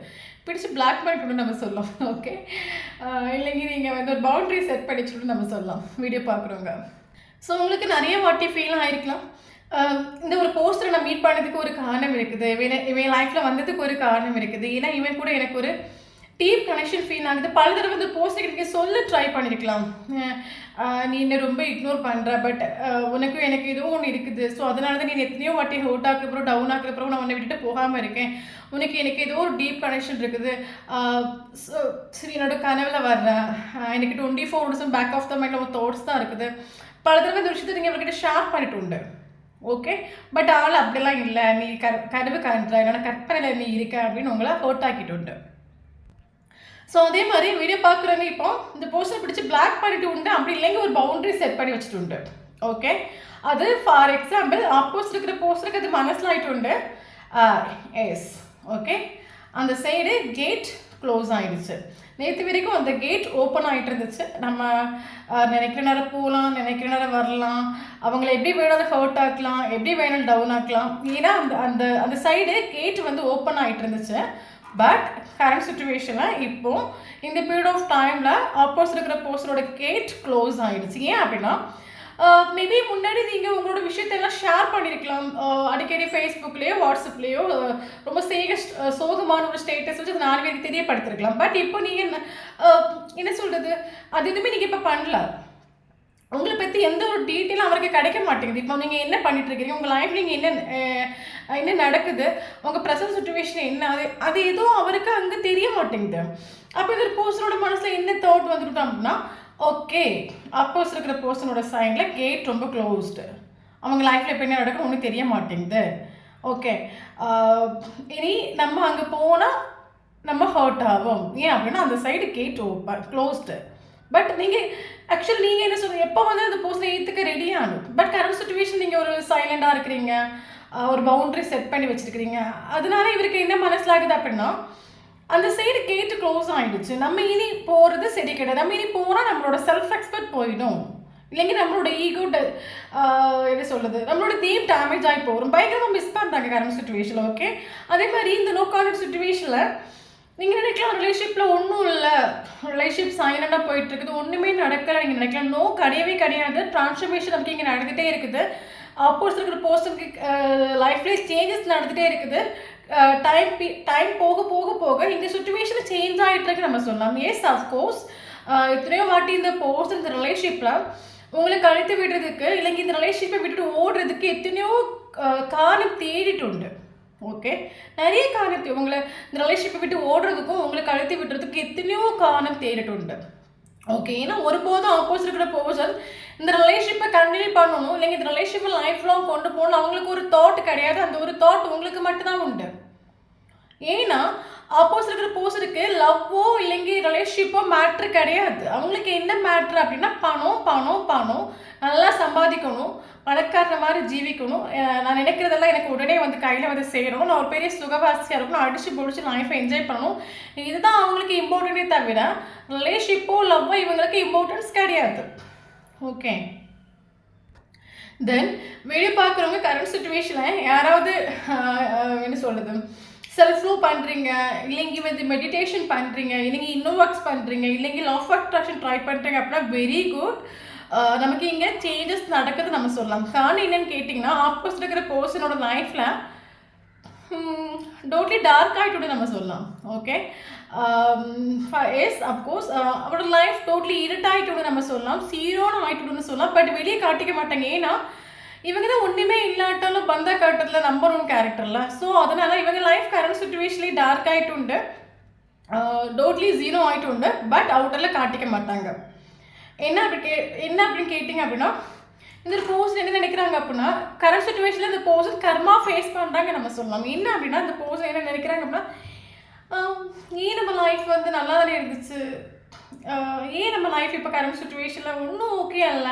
பிடிச்சி பிளாக் பண்ணிட்டு நம்ம சொல்லலாம். ஓகே, இல்லைங்க நீங்கள் வந்து ஒரு பவுண்ட்ரி செட் பண்ணி சொல்லிட்டு நம்ம சொல்லலாம் வீடியோ பார்க்குறவங்க. ஸோ உங்களுக்கு நிறைய வாட்டி ஃபீல் ஆகிருக்கலாம், இந்த ஒரு போஸ்டரை நான் மீட் பண்ணதுக்கு ஒரு காரணம் இருக்குது, இவன் லைஃப்பில் வந்ததுக்கு ஒரு காரணம் இருக்குது, ஏன்னா இவன் கூட எனக்கு ஒரு டீப் கனெக்ஷன் ஃபீல் ஆகுது. பல தடவை வந்து போஸ்ட்டுக்கு நீங்கள் சொல்ல ட்ரை பண்ணியிருக்கலாம், நீ என்ன ரொம்ப இக்னோர் பண்ணுற, பட் உனக்கும் எனக்கு ஏதோ ஒன்று இருக்குது. ஸோ அதனால தான் நீ எத்தனையோ வாட்டி ஹோட் ஆக்குறப்போ டவுன் ஆக்குறப்போ நான் உன்னை விட்டுட்டு போகாமல் இருக்கேன். எனக்கு ஏதோ ஒரு டீப் கனெக்ஷன் இருக்குது. சரி, என்னோட கனவில் வர்றேன், எனக்கு 24 ஹவர்ஸும் பேக் ஆஃப் த மைண்ட் ஒரு தாட்ஸ் தான் இருக்குது. பல தடவை இந்த விஷயத்தை நீங்கள் அவர்கிட்ட ஷேர் பண்ணிட்டு உண்டு. ஓகே, பட் ஆள் அப்படிலாம் இல்லை, நீ கனவு காண்ற, என்னோட கற்பனையில் நீ இருக்க அப்படின்னு உங்களை ஹோட் ஆக்கிட்டு உண்டு. ஸோ அதே மாதிரி வீடியோ பார்க்குறவங்க இப்போ இந்த போஸ்டர் பிடிச்சி பிளாக் பண்ணிட்டு உண்டு, அப்படி இல்லைங்க ஒரு பவுண்டரி செட் பண்ணி வச்சுட்டு உண்டு. ஓகே, அது ஃபார் எக்ஸாம்பிள் ஆப்போசிட் இருக்கிற போஸ்டருக்கு அது மனசில் ஆகிட்டு உண்டு. எஸ், ஓகே, அந்த சைடு கேட் க்ளோஸ் ஆகிடுச்சு. நேற்று வரைக்கும் அந்த கேட் ஓப்பன் ஆகிட்டு இருந்துச்சு. நம்ம நினைக்கிற நேரம் போகலாம், நினைக்கிற நேரம் வரலாம், அவங்கள எப்படி வேணாலும் ஹர்ட் ஆக்கலாம், எப்படி வேணாலும் டவுன் ஆக்கலாம். ஏன்னா அந்த அந்த சைடு கேட் வந்து ஓப்பன் ஆகிட்டு இருந்துச்சு. பட் கரண்ட் சுச்சுவேஷனில் இப்போ இந்த பீரியட் ஆஃப் டைமில் ஆப்போசிட் இருக்கிற போஸ்டரோட கேட் க்ளோஸ் ஆகிடுச்சு. ஏன் அப்படின்னா மேபி முன்னாடி நீங்கள் உங்களோட விஷயத்தெல்லாம் ஷேர் பண்ணியிருக்கலாம், அடிக்கடி ஃபேஸ்புக்லேயோ வாட்ஸ்அப்லேயோ ரொம்ப சோகமான ஒரு ஸ்டேட்டஸ் வச்சு 4 பேருக்கு தெரியப்படுத்திருக்கலாம். பட் இப்போ நீங்கள் என்ன சொல்கிறது, அது எதுவுமே நீங்கள் இப்போ பண்ணல. உங்களை பற்றி எந்த ஒரு டீட்டெயிலும் அவருக்கு கிடைக்க மாட்டேங்குது. இப்போ நீங்கள் என்ன பண்ணிட்டு இருக்கீங்க, உங்கள் லைஃப் நீங்கள் என்ன நடக்குது, உங்கள் ப்ரெசன்ட் சுச்சுவேஷன் என்ன, அது எதுவும் அவருக்கு அங்கே தெரிய மாட்டேங்குது. அப்போ இந்த போஸ்டரோட மனசில் என்ன தாட் வந்துட்டோம் அப்படின்னா, ஓகே அப்போஸ் இருக்கிற பர்சனோட சைடில் கேட் ரொம்ப க்ளோஸ்டு, அவங்க லைஃப்பில் இப்போ என்ன நடக்குன்னு ஒன்றும் தெரிய மாட்டேங்குது. ஓகே, இனி நம்ம அங்கே போனால் நம்ம ஹர்ட் ஆகும். ஏன் அப்படின்னா அந்த side gate open closed. But நீங்கள் ஆக்சுவலி நீங்கள் என்ன சொல்லுங்கள், எப்போ வந்து அந்த போஸ்ட்டை ஏற்றுக்க ரெடியாகும். பட் கரண்ட் சுச்சுவேஷன் நீங்கள் ஒரு சைலண்டாக இருக்கிறீங்க, ஒரு பவுண்ட்ரி செட் பண்ணி வச்சுருக்கிறீங்க. அதனால இவருக்கு என்ன மனசில் ஆகுது அப்படின்னா அந்த சைடு கேட்டு க்ளோஸ் ஆகிடுச்சு. நம்ம இனி போகிறது சரி கிடையாது. நம்ம இனி போனால் நம்மளோட செல்ஃப் ரெஸ்பெக்ட் போயிடும், இல்லைங்க நம்மளோட ஈகோ என்ன சொல்கிறது, நம்மளோட தீம் டேமேஜ் ஆகி போகிறோம். பயங்கரமாக மிஸ் பண்ணுறாங்க கரண்ட் சுச்சுவேஷனில். ஓகே, அதே மாதிரி இந்த நோ கான்டாக்ட் சுச்சுவேஷனில் நீங்கள் நினைக்கலாம் ரிலேஷன்ஷிப்பில் ஒன்றும் இல்லை, ரிலேஷன்ஷிப் சைலண்டாக போயிட்டுருக்குது, ஒன்றுமே நடக்கலை நீங்கள் நினைக்கலாம். நோ, கிடையவே கிடையாது. ட்ரான்ஸ்ஃபர்மேஷன் நமக்கு இங்கே நடந்துகிட்டே இருக்குது. ஆப்போசிட் இருக்கிற பர்சனுக்கு லைஃப்லேயே சேஞ்சஸ் நடந்துகிட்டே இருக்குது. டைம் போக போக போக இந்த சுச்சுவேஷன் சேஞ்ச் ஆகிட்டு இருக்கு நம்ம சொல்லலாம். எஸ், அஃப்கோர்ஸ் எத்தனையோ வாட்டி இந்த பர்சன் இந்த ரிலேஷன்ஷிப்பில் உங்களை கழித்து விடுறதுக்கு, இல்லைங்க இந்த ரிலேஷன்ஷிப்பை விட்டுட்டு ஓடுறதுக்கு எத்தனையோ காரணம் தேடிட்டு உண்டு. ஓகே, நிறைய காரணத்தை உங்களை இந்த ரிலேஷன்ஷிப்பை விட்டு ஓடுறதுக்கும் உங்களை கழுத்தி விடுறதுக்கு எத்தனையோ காரணம் தேடிட்டு உண்டு. ஓகே, ஏன்னா ஒருபோதும் ஆப்போசிட் இருக்கிற பர்சன் இந்த ரிலேஷன்ஷிப்பை கண்டினியூ பண்ணணும், இல்லைங்க இந்த ரிலேஷன்ஷிப்பை லைஃப் லாங் கொண்டு போகணும் அவங்களுக்கு ஒரு தாட் கிடையாது. அந்த ஒரு தாட் உங்களுக்கு மட்டும்தான் உண்டு. ஏன்னா ஆப்போசிட் இருக்கிற பர்சனுக்கு லவ்வோ இல்லைங்க ரிலேஷன்ஷிப்போ மேட்ரு கிடையாது. அவங்களுக்கு என்ன மேட்ரு அப்படின்னா பணம் பணம் பணம், நல்லா சம்பாதிக்கணும், பணக்காரன மாதிரி ஜீவிக்கணும், நான் நினைக்கிறதெல்லாம் எனக்கு உடனே வந்து கையில் வந்து சேரணும், நான் ஒரு பெரிய சுகவாசியாக இருக்கணும், அடிச்சு பொடிச்சு லைஃப்பை என்ஜாய் பண்ணணும். இதுதான் அவங்களுக்கு இம்பார்ட்டன்ட்டே தவிர ரிலேஷன்ஷிப்போ லவ்வோ இவங்களுக்கு இம்பார்ட்டன்ஸ் கிடையாது. ஓகே, தென் வீடியோ பார்க்குறவங்க கரண்ட் சுச்சுவேஷனில் யாராவது என்ன சொல்கிறது செல்ஃப் லவ் பண்ணுறீங்க, இல்லைங்க வந்து மெடிடேஷன் பண்ணுறீங்க, இல்லைங்க இன்னும் ஒர்க்ஸ் பண்ணுறீங்க, இல்லைங்க லா ஆஃப் அட்ராக்ஷன் ட்ரை பண்ணுறீங்க அப்படின்னா வெரி குட். நமக்கு இங்கே சேஞ்சஸ் நடக்குது நம்ம சொல்லலாம். காரணம் என்னன்னு கேட்டிங்கன்னா ஆப்போசிட் இருக்கிற பர்சனோட லைஃப்பில் டோட்லி டார்க் ஆகிட்டு நம்ம சொல்லலாம். ஓகே, எஸ் அப்கோர்ஸ் அவரோட லைஃப் டோட்லி இருட்டாகிட்டு நம்ம சொல்லலாம், சீரோன்னு ஆகிட்டுன்னு சொல்லலாம். பட் வெளியே காட்டிக்க மாட்டாங்க. ஏன்னா இவங்க தான் ஒன்றுமே இல்லாட்டாலும் பந்தா காட்டுறதுல நம்பர் 1 கேரக்டர்ல. ஸோ அதனால் இவங்க லைஃப் கரண்ட் சுச்சுவேஷன்லேயே டார்க் ஆகிட்டு டோட்லி ஜீரோ ஆகிட்டு பட் அவுட்டரில் காட்டிக்க மாட்டாங்க. என்ன அப்படின்னு கேட்டிங்க அப்படின்னா இந்த பர்சன் என்ன நினைக்கிறாங்க அப்படின்னா கரண்ட் சுச்சுவேஷனில் இந்த பர்சன் கர்மா ஃபேஸ் பண்ணுறாங்க நம்ம சொல்லலாம். என்ன அப்படின்னா இந்த பர்சன் என்ன நினைக்கிறாங்க அப்படின்னா ஏன் நம்ம லைஃப் வந்து நல்லா தானே இருந்துச்சு, ஏன் நம்ம லைஃப் இப்போ கரண்ட் சுச்சுவேஷனில் ஒன்றும் ஓகே அல்ல,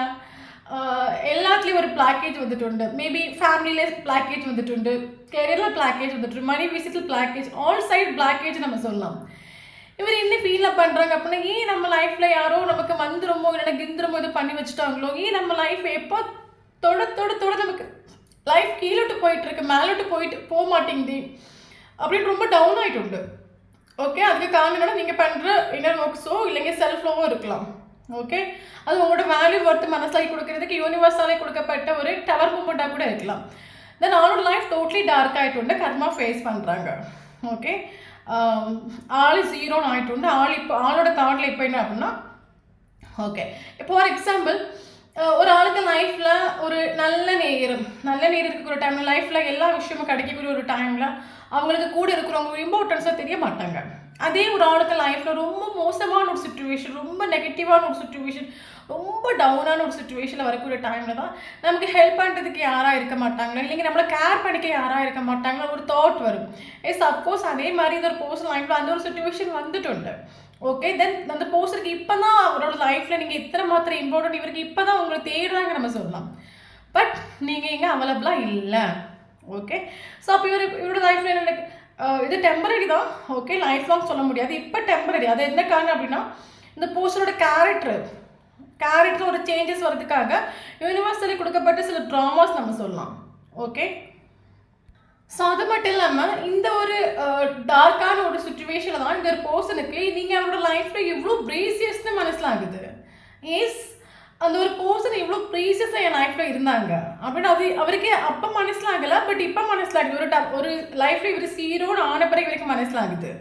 எல்லாத்துலேயும் ஒரு பிளாக்கேஜ் வந்துட்டு, மேபி ஃபேமிலியில் பிளாக்கேஜ் வந்துட்டு, கெரியரில் பிளாக்கேஜ் வந்துட்டு, மணி விஷயத்தில் பிளாக்கேஜ், ஆல் சைட் பிளாக்கேஜ் நம்ம சொல்லலாம். இவர் என்ன ஃபீல் பண்ணுறாங்க அப்படின்னா ஏன் நம்ம லைஃப்பில் யாரோ நமக்கு வந்துருமோ இல்லைன்னா கிந்துருமோ இது பண்ணி வச்சுட்டாங்களோ, ஏன் நம்ம லைஃப் எப்போ தொட தொட தொட நமக்கு லைஃப் கீழோட்டு போயிட்டுருக்கு, மேலோட்டு போக மாட்டேங்குது அப்படின்னு ரொம்ப டவுன் ஆகிட்டு. ஓகே, அதுக்கு காரணம் என்னன்னா நீங்கள் பண்ணுற இன்னர் ஒர்க்ஸோ இல்லைங்க செல்ஃப் லவ்வோ இருக்கலாம். ஓகே, அது உங்களோட வேல்யூ ஒர்த்து மனசிலாகி கொடுக்கறதுக்கு யூனிவர்ஸாலே கொடுக்கப்பட்ட ஒரு டவர் மூமெண்ட்டாக கூட இருக்கலாம். தென் அவனோட லைஃப் டோட்லி டார்க் ஆகிட்டு கர்மா ஃபேஸ் பண்ணுறாங்க. ஓகே, ஆள் ஜீரோன்னு ஆகிட்டு ஆளோட தாட்டில் இப்போ என்ன அப்படின்னா ஓகே, இப்போ ஃபார் எக்ஸாம்பிள் ஒரு ஆளுக்கு லைஃப்பில் ஒரு நல்ல நேரம் இருக்கக்கூடிய டைமில் லைஃப்பில் எல்லா விஷயமும் கிடைக்கக்கூடிய ஒரு டைமில் அவங்களுக்கு கூட இருக்கிறவங்க இம்பார்ட்டன்ஸாக தெரிய மாட்டாங்க. அதே ஒரு ஆளுக்கு லைஃப்பில் ரொம்ப மோசமான ஒரு சுச்சுவேஷன், ரொம்ப நெகட்டிவான ஒரு சுச்சுவேஷன், ரொம்ப டவுனான ஒரு சுச்சுவேஷனில் வரக்கூடிய டைமில் தான் நமக்கு ஹெல்ப் பண்ணுறதுக்கு யாராக இருக்க மாட்டாங்களோ இல்லைங்க நம்மளை கேர் பண்ணிக்க யாராக இருக்க மாட்டாங்களோ ஒரு தாட் வரும். சப்போஸ் அதே மாதிரி இந்த ஒரு பர்சன் லைஃப்பில் அந்த ஒரு சுச்சுவேஷன் வந்துட்டு ஓகே, தென் அந்த பர்சனுக்கு இப்போ தான் அவரோட லைஃப்பில் நீங்கள் இத்தனை மாத்திரம் இம்பார்ட்டன்ட் இவருக்கு இப்போ தான் உங்களை தேடுறாங்க நம்ம சொல்லலாம். பட் நீங்கள் எங்கே அவைலபிளாக இல்லை. ஓகே, ஸோ அப்போ இவரோட லைஃப்பில் என்ன இது டெம்பரரி தான். ஓகே, லைஃப் லாங் சொல்ல முடியாது, இப்போ டெம்பரரி. அது என்ன காரணம் அப்படின்னா இந்த பர்சனோட கேரக்டர் ஒரு சேஞ்சஸ் வரதுக்காக யூனிவர்ஸில் கொடுக்கப்பட்ட சில ட்ராமாஸ் நம்ம சொல்லலாம். ஓகே, ஸோ அது மட்டும் இல்லாமல் இந்த ஒரு டார்க்கான ஒரு சுச்சுவேஷனில் தான் இந்த ஒரு பர்சனுக்கு நீங்கள் அவரோட லைஃப்பில் எவ்வளோ ப்ரீசியஸ்னு மனசிலாகுது. எஸ், அந்த ஒரு பர்சன் எவ்வளோ ப்ரீசியஸாக என் லைஃப்பில் இருந்தாங்க அப்படின்னு அது அவருக்கு அப்போ மனசிலாகலை. பட் இப்போ மனசிலாகுது. ஒரு லைஃப்பில் இவர் சீரோடு ஆன பிறகு இவருக்கு மனசிலாகுது.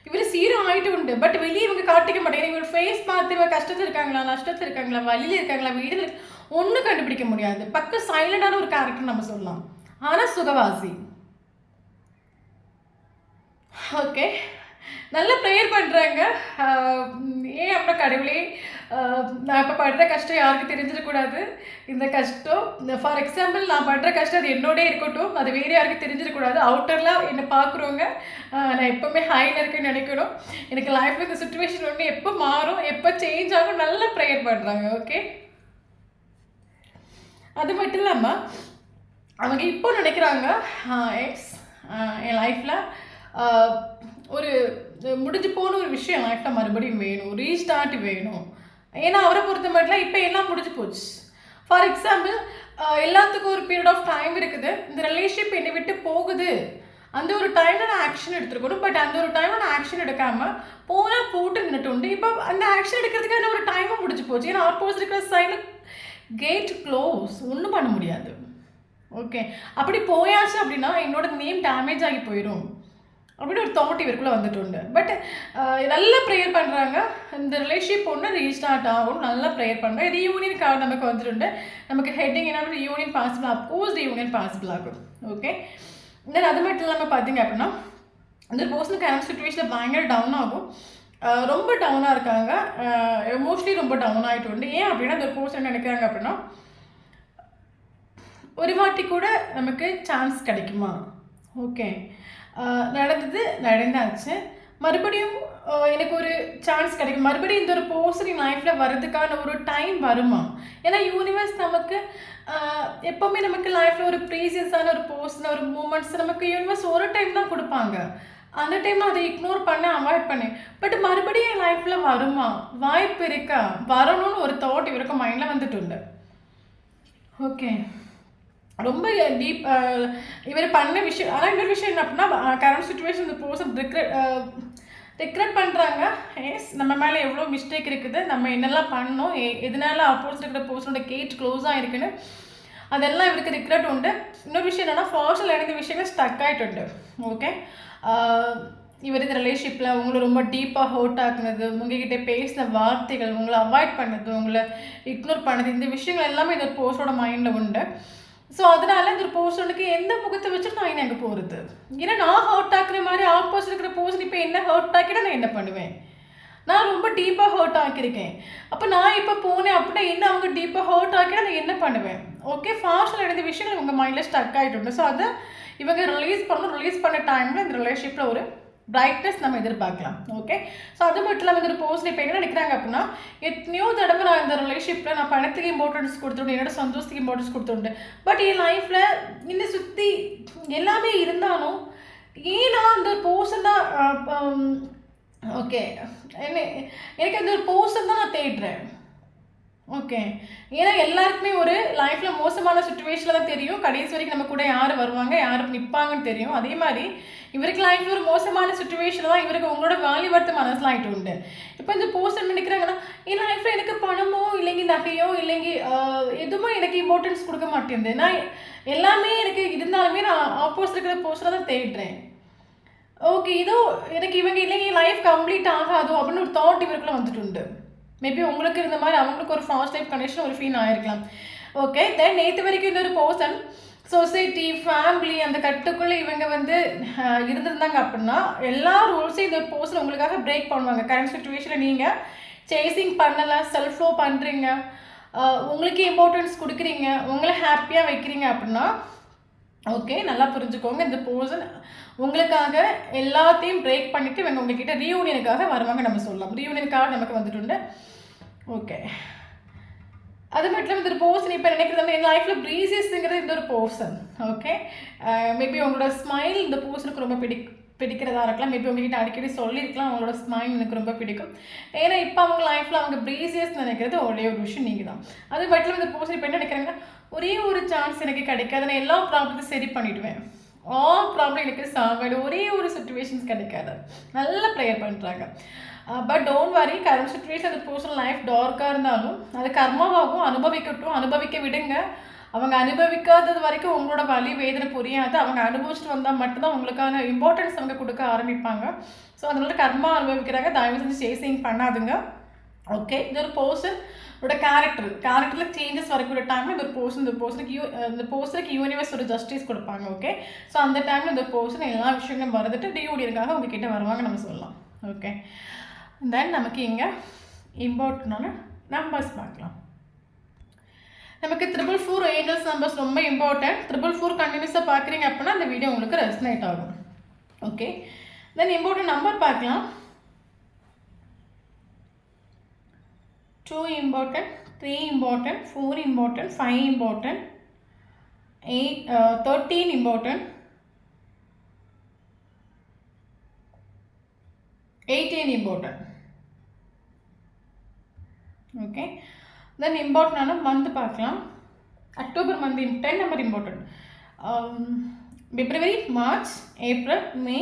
இவர் சீரோ ஆகிட்டு பட் வெளியே இவங்க காட்டிக்க மாட்டேங்க. இவங்க ஃபேஸ் பார்த்து இவங்க கஷ்டத்தில் இருக்காங்களா, நஷ்டத்தில் இருக்காங்களா, வழியில் இருக்காங்களா, வீடு ஒன்றும் கண்டுபிடிக்க முடியாது. பக்கம் சைலண்டான ஒரு கேரக்டர் நம்ம சொல்லலாம், ஆனால் சுகவாசி. ஓகே, நல்ல ப்ரேயர் பண்ணுறாங்க. ஏன் அப்படின்னா கடவுளே நான் இப்போ படுற கஷ்டம் யாருக்கும் தெரிஞ்சிடக்கூடாது. இந்த கஷ்டம் ஃபார் எக்ஸாம்பிள் நான் படுற கஷ்டம் அது என்னோடே இருக்கட்டும், அது வேறு யாருக்கும் தெரிஞ்சிடக்கூடாது. அவுட்டரில் என்னை பார்க்குறவங்க நான் எப்போவுமே ஹையில் இருக்குன்னு நினைக்கணும். எனக்கு லைஃப்பில் இந்த சுச்சுவேஷன் ஒன்று எப்போ மாறும், எப்போ சேஞ்ச் ஆகும், நல்ல ப்ரேயர் பண்ணுறாங்க. ஓகே, அது மட்டும் இல்லாமல் அவங்க இப்போ நினைக்கிறாங்க என் லைஃப்பில் ஒரு முடிஞ்சு போன ஒரு விஷயம் லைஃப்பில் மறுபடியும் வேணும், ரீஸ்டார்ட் வேணும். ஏன்னா அவரை பொறுத்த மட்டும் இப்போ எல்லாம் முடிஞ்சு போச்சு. ஃபார் எக்ஸாம்பிள் எல்லாத்துக்கும் ஒரு பீரியட் ஆஃப் டைம் இருக்குது. இந்த ரிலேஷன்ஷிப் என்னை விட்டு போகுது, அந்த ஒரு டைமில் நான் ஆக்ஷன் எடுத்துருக்கணும். பட் அந்த ஒரு டைமில் நான் ஆக்ஷன் எடுக்காமல் போனால் போட்டு நின்றுட்டு இப்போ அந்த ஆக்ஷன் எடுக்கிறதுக்கான ஒரு டைமும் முடிஞ்சு போச்சு. ஏன்னா ஆப்போசிட் இருக்கிற சைடில் கேட் க்ளோஸ், ஒன்றும் பண்ண முடியாது. ஓகே, அப்படி போயாச்சு அப்படின்னா என்னோட நேம் டேமேஜ் ஆகி போயிடும் அப்படின்னு ஒரு தாட் இவருக்குள்ளே வந்துட்டு. பட் நல்லா ப்ரேயர் பண்ணுறாங்க, இந்த ரிலேஷன்ஷிப் ஒன்று ரீஸ்டார்ட் ஆகும். நல்லா ப்ரேயர் பண்ணுறேன். ரீயூனியன் கார்டு நமக்கு வந்துட்டு நமக்கு ஹெட்டிங் என்ன reunion possible, of course reunion possible ஆகும். ஓகே, தென் அது மட்டும் இல்லாமல் பார்த்தீங்க அப்படின்னா இந்த பர்சனுக்கு கரண்ட் சுச்சுவேஷனில் பயங்கர டவுன் ஆகும். ரொம்ப டவுனாக இருக்காங்க, எமோஷ்னலி ரொம்ப டவுன் ஆகிட்டு உண்டு. ஏன் அப்படின்னா அந்த பர்சன் என்ன நினைக்கிறாங்க அப்படின்னா, ஒரு வாட்டி கூட நமக்கு சான்ஸ் கிடைக்குமா? ஓகே, நடந்தாச்சு, மறுபடியும் எனக்கு ஒரு சான்ஸ் கிடைக்கும், மறுபடியும் இந்த ஒரு பர்சன் என் லைஃப்பில் வர்றதுக்கான ஒரு டைம் வருமா? ஏன்னா யூனிவர்ஸ் நமக்கு எப்போவுமே நமக்கு லைஃப்பில் ஒரு ப்ரீசியஸான ஒரு பர்சன், ஒரு மூமெண்ட்ஸ் நமக்கு யூனிவர்ஸ் ஒரு டைம் தான் கொடுப்பாங்க. அந்த டைம் அதை இக்னோர் பண்ண அவாய்ட் பண்ணேன். பட் மறுபடியும் என் லைஃப்பில் வருமா, வாய்ப்பு இருக்கா, வரணும்னு ஒரு தாட் இவருக்கு மைண்டில் வந்துட்டு உண்டு. ஓகே, ரொம்ப டீப் இவர் பண்ண விஷயம். ஆனால் இன்னொரு விஷயம் என்ன அப்படின்னா, கரண்ட் சுச்சுவேஷன் இந்த பர்சன் ரிக்ரெட் பண்ணுறாங்க. எஸ், நம்ம மேலே எவ்வளோ மிஸ்டேக் இருக்குது, நம்ம என்னெல்லாம் பண்ணோம், எதனால ஆப்போசிட் இருக்கிற பர்சனோட கேட் க்ளோஸாக இருக்குன்னு அதெல்லாம் இவருக்கு ரிக்ரெட் உண்டு. இன்னொரு விஷயம் என்னென்னா, ஃபார்ஷல் இணைந்த விஷயங்கள் ஸ்டக் ஆகிட்டு. ஓகே, இவர் இந்த ரிலேஷன்ஷிப்பில் உங்களை ரொம்ப டீப்பாக ஹர்ட் ஆக்குனது, உங்ககிட்ட பேசின வார்த்தைகள், உங்களை அவாய்ட் பண்ணது, உங்களை இக்னோர் பண்ணது, இந்த விஷயங்கள் எல்லாமே இந்த ஒரு பர்சனோட மைண்டில் உண்டு. ஸோ அதனால இந்த பர்சனுக்கு எந்த முகத்தை வச்சுட்டு நான் அங்கே போகிறது? ஏன்னா நான் ஹர்ட் ஆக்குற மாதிரி ஆப்போசிட் இருக்கிற பர்சன் இப்போ என்ன ஹர்ட் ஆக்கிட்டா நான் என்ன பண்ணுவேன்? நான் ரொம்ப டீப்பாக ஹர்ட் ஆக்கியிருக்கேன். அப்போ நான் இப்போ போனேன் அப்படின்னா என்ன அவங்க டீப்பாக ஹர்ட் ஆக்கிட்டா நான் என்ன பண்ணுவேன்? ஓகே, ஃபாஸ்ட்டில் நடந்த விஷயங்கள் உங்கள் மைண்டில் ஸ்டக் ஆகிட்டு. ஸோ அதை இவங்க ரிலீஸ் பண்ண டைமில் இந்த ரிலேஷன்ஷிப்பில் ஒரு பிரைட்னஸ் நம்ம எதிர்பார்க்கலாம். ஓகே, ஸோ அது மட்டும் இல்லாமல் இந்த ஒரு பர்சன் இப்போ என்ன நினைக்கிறாங்க அப்படின்னா, எத்தனையோ தடவை நான் இந்த ரிலேஷன்ஷிப்பில் நான் பணத்துக்கு இம்பார்ட்டன்ஸ் கொடுத்துருந்தேன், என்னோட சந்தோஷத்துக்கு இம்பார்ட்டன்ஸ் கொடுத்துருந்தேன். பட் என் லைஃப்பில் இன்னும் சுற்றி எல்லாமே இருந்தாலும் ஏன் நான் அந்த பர்சன் தான் ஓகே எனக்கு அந்த ஒரு பர்சன் தான் நான் தேடுறேன். ஓகே, ஏன்னா எல்லாருக்குமே ஒரு லைஃப்பில் மோசமான சுச்சுவேஷனில் தான் தெரியும் கடைசி வரைக்கும் நம்ம கூட யார் வருவாங்க, யார் நிற்பாங்கன்னு தெரியும். அதே மாதிரி இவருக்கு லைஃப்பில் ஒரு மோசமான சுச்சுவேஷனில் தான் இவருக்கு உங்களோட வேல்யூ வர்த்து மனசில் ஆகிட்டு உண்டு. இப்போ இந்த பர்சன் நினைக்கிறாங்கன்னா, என் லைஃப்பில் எனக்கு பணமோ இல்லைங்க நகையோ இல்லைங்க எதுவுமே எனக்கு இம்பார்ட்டன்ஸ் கொடுக்க மாட்டேங்குது, நான் எல்லாமே எனக்கு இருந்தாலுமே நான் ஆப்போசிட் இருக்கிற பர்சனை தான் தேடுறேன். ஓகே, இதோ எனக்கு இவங்க இல்லைங்க லைஃப் கம்ப்ளீட் ஆகாதோ அப்படின்னு ஒரு தாட் இவருக்குள்ள வந்துட்டு உண்டு. மேபி உங்களுக்கு இருந்த மாதிரி அவங்களுக்கு ஒரு ஃபாஸ்ட் லைஃப் கனெக்ஷன் ஒரு ஃபீல் ஆகிருக்கலாம். ஓகே, தென் நேற்று வரைக்கும் இந்த ஒரு பர்சன் சொசைட்டி ஃபேமிலி அந்த கட்டுக்குள்ளே இவங்க இருந்திருந்தாங்க அப்படின்னா எல்லா ரூல்ஸையும் இந்த ஒரு பர்சன் உங்களுக்காக பிரேக் பண்ணுவாங்க. கரண்ட் சுச்சுவேஷனில் நீங்கள் சேசிங் பண்ணலை, செல்ஃப் லோ பண்ணுறீங்க, உங்களுக்கு இம்பார்ட்டன்ஸ் கொடுக்குறீங்க, உங்களை ஹாப்பியாக வைக்கிறீங்க அப்படின்னா ஓகே, நல்லா புரிஞ்சுக்கோங்க, இந்த பர்சன் உங்களுக்காக எல்லாத்தையும் பிரேக் பண்ணிவிட்டு இவங்க உங்ககிட்ட ரீயூனியனுக்காக வருவாங்க நம்ம சொல்லலாம். ரீயூனியனுக்காக நமக்கு வந்துட்டு. ஓகே, அது மட்டும் இல்லாமல் இந்த ஒரு பர்சன் இப்போ நினைக்கிறது என் லைஃப்பில் ப்ரீசியஸ்ங்கிறது இந்த ஒரு பர்சன். ஓகே, மேபி உங்களோட ஸ்மைல் இந்த பர்சனுக்கு ரொம்ப பிடிக்கிறதா இருக்கலாம். மேபி உங்ககிட்ட அடிக்கடி சொல்லியிருக்கலாம் அவங்களோட ஸ்மைல் எனக்கு ரொம்ப பிடிக்கும். ஏன்னா இப்போ அவங்க லைஃப்பில் அவங்க ப்ரீசியஸ் நினைக்கிறது ஒரே ஒரு விஷயம் நீங்கள் தான். அது மட்டும் இந்த பர்சன் இப்போ என்ன நினைக்கிறாங்கன்னா, ஒரே ஒரு சான்ஸ் எனக்கு கிடைக்காது, நான் எல்லா ப்ராப்ளத்தையும் சரி பண்ணிவிடுவேன், ஆல் ப்ராப்ளம் எனக்கு சால்வ் ஆகிடும், ஒரே ஒரு சுச்சுவேஷன்ஸ் கிடைக்காது, நல்ல ப்ரேயர் பண்ணுறாங்க. But don't worry, current situation அந்த பர்சனல் லைஃப் டார்க்காக இருந்தாலும் அது கர்மாவாகும், அனுபவிக்க விடுங்க. அவங்க அனுபவிக்காதது வரைக்கும் உங்களோட வலி வேதனை புரியாது. அவங்க அனுபவிச்சுட்டு வந்தால் மட்டும்தான் உங்களுக்கான இம்பார்ட்டன்ஸ் அவங்க கொடுக்க ஆரம்பிப்பாங்க. ஸோ அதனால கர்மா அனுபவிக்கிறாங்க, தயவு செஞ்சு சேசிங் பண்ணாதுங்க. ஓகே, இது ஒரு பர்சனோட கேரக்டரில் சேஞ்சஸ் வரக்கூடிய டைமில் இந்த பர்சனுக்கு யூனிவர்ஸ் ஒரு ஜஸ்டிஸ் கொடுப்பாங்க. ஓகே, ஸோ அந்த டைமில் இந்த பர்சன் எல்லா விஷயங்களும் வரதுட்டு டியூடியருக்காக உங்ககிட்ட வருவாங்க நம்ம சொல்லலாம். ஓகே, தென் நமக்கு இங்கே இம்பார்ட்டண்டான நம்பர்ஸ் பார்க்கலாம். நமக்கு 444 ஏஞ்சல்ஸ் நம்பர்ஸ் ரொம்ப இம்பார்ட்டன்ட். 444 கண்டினியூஸாக பார்க்குறீங்க அப்படின்னா அந்த வீடியோ உங்களுக்கு ரெசனேட் ஆகும். ஓகே, தென் இம்பார்ட்டன்ட் நம்பர் பார்க்கலாம். 2 important, 3 important, 4 important, 5 important, 13 important, 18 important. Okay, then இம்பார்ட்டண்டான மந்த் பார்க்கலாம். October month 10 number important. February, March, April, May,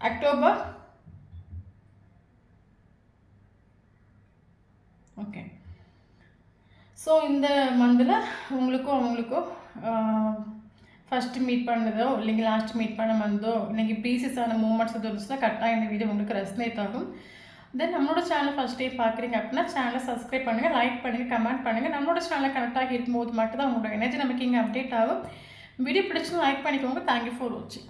October. Okay, so இந்த மந்தில் உங்களுக்கும் அவங்களுக்கும் ஃபஸ்ட்டு மீட் பண்ணதோ இல்லைங்க லாஸ்ட் மீட் பண்ண மந்தோ இன்றைக்கி ப்ரீசியஸான மூமெண்ட்ஸ் எதுவும் இருந்துச்சுன்னா கரெக்டாக இந்த வீடியோ உங்களுக்கு ரெசனேட் ஆகும். தென் நம்மளோட சேனல் ஃபஸ்ட் டைம் பார்க்குறீங்க அப்படின்னா சேனலை சப்ஸ்கிரைப் பண்ணுங்கள், லைக் பண்ணுங்கள், கமெண்ட் பண்ணுங்கள். நம்மளோட சேனலை கனெக்ட் ஆகி இருக்கும்போது மட்டும் தான் உங்களோட எனர்ஜி நமக்கு இங்கே அப்டேட் ஆகும். வீடியோ பிடிச்சுன்னு லைக் பண்ணிக்கோங்க. தேங்க்யூ ஃபார் வாட்சிங்.